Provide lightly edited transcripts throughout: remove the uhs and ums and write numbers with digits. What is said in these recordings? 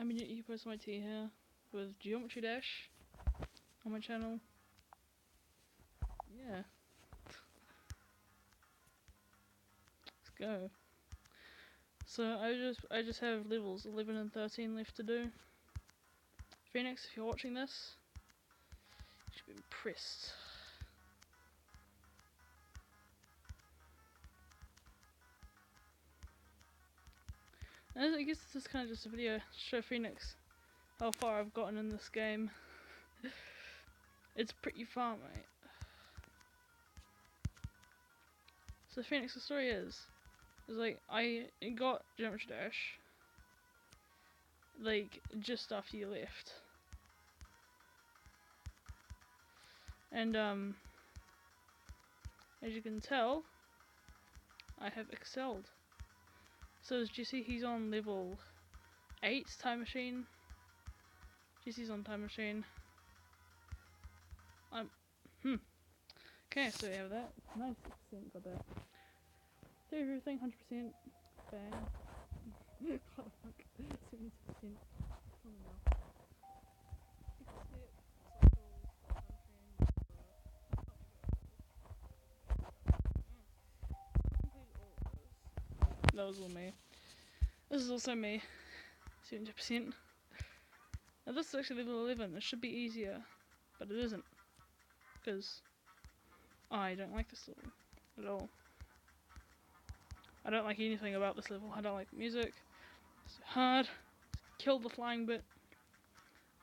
I'm EpoSMIT here with Geometry Dash on my channel. Yeah, let's go. So I just have levels 11 and 13 left to do. Phoenix, if you're watching this, you should be impressed. And I guess this is kind of just a video to show Phoenix how far I've gotten in this game. It's pretty far, mate. So Phoenix, the story is like I got Geometry Dash like just after you left, and as you can tell, I have excelled. So as Jesse, he's on level 8 Time Machine. Jesse's on Time Machine. Okay, so we have that. 96% got that. Do everything 100%. Bang. What the fuck? 72%. Oh no. That was all me. This is also me. 70%. Now this is actually level 11. It should be easier, but it isn't. Because I don't like this level at all. I don't like anything about this level. I don't like the music. It's hard. Kill the flying bit.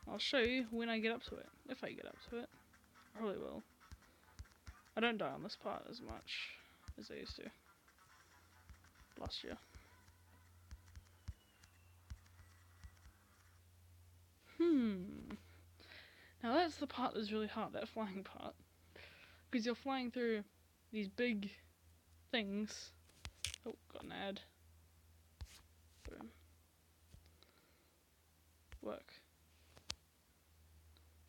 I'll show you when I get up to it. If I get up to it. I probably will. I don't die on this part as much as I used to last year. Now that's the part that's really hard, that flying part. Because you're flying through these big things. Oh, got an ad. Boom. Work.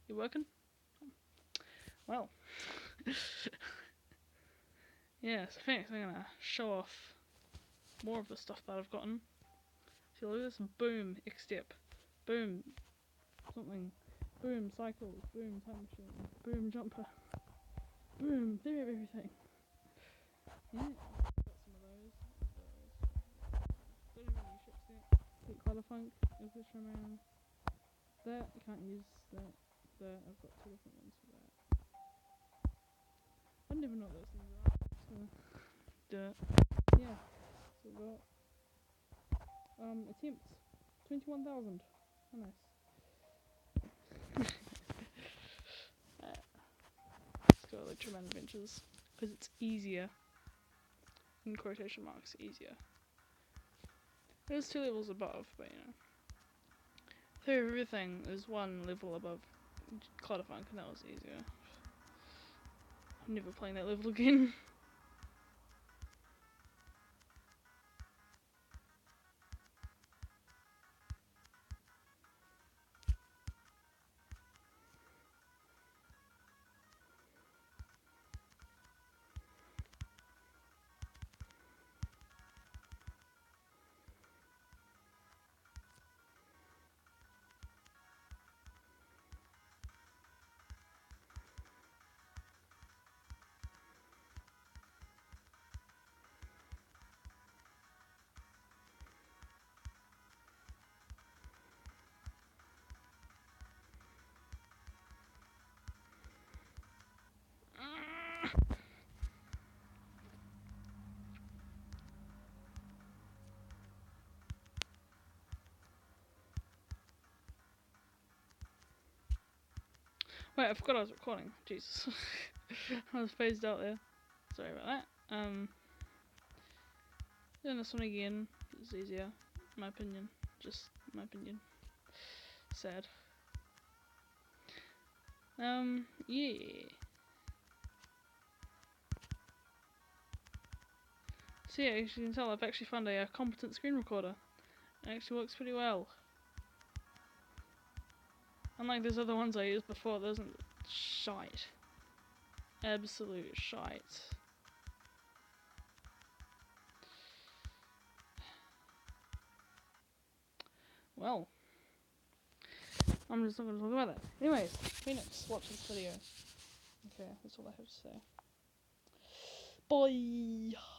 You working? Well. Yeah, so Phoenix, I'm gonna show off more of the stuff that I've gotten. So look at this. Boom, X-step. Boom, something. Boom, cycle. Boom, time machine. Boom, jumper. Boom, theory of everything. Yeah, got some of those. Don't even use ships yet. Take Cloudfunk, Fish around. That, I can't use that. That, I've got two different ones for that. I don't even know what those things are. So, yeah. So we've got attempts. 21,000. How nice. Let's go Electroman Adventures. Because it's easier. In quotation marks, easier. There's 2 levels above, but you know. Theory of Everything is 1 level above Cloudfunk, and that was easier. I'm never playing that level again. Wait, I forgot I was recording. Jesus. I was phased out there. Sorry about that. Doing this one again is easier, in my opinion. Just my opinion. Sad. Yeah. So yeah, as you can tell, I've actually found a competent screen recorder. It actually works pretty well. Unlike those other ones I used before, those are shite. Absolute shite. Well, I'm just not going to talk about that. Anyways, Phoenix, watch this video. Okay, that's all I have to say. Bye!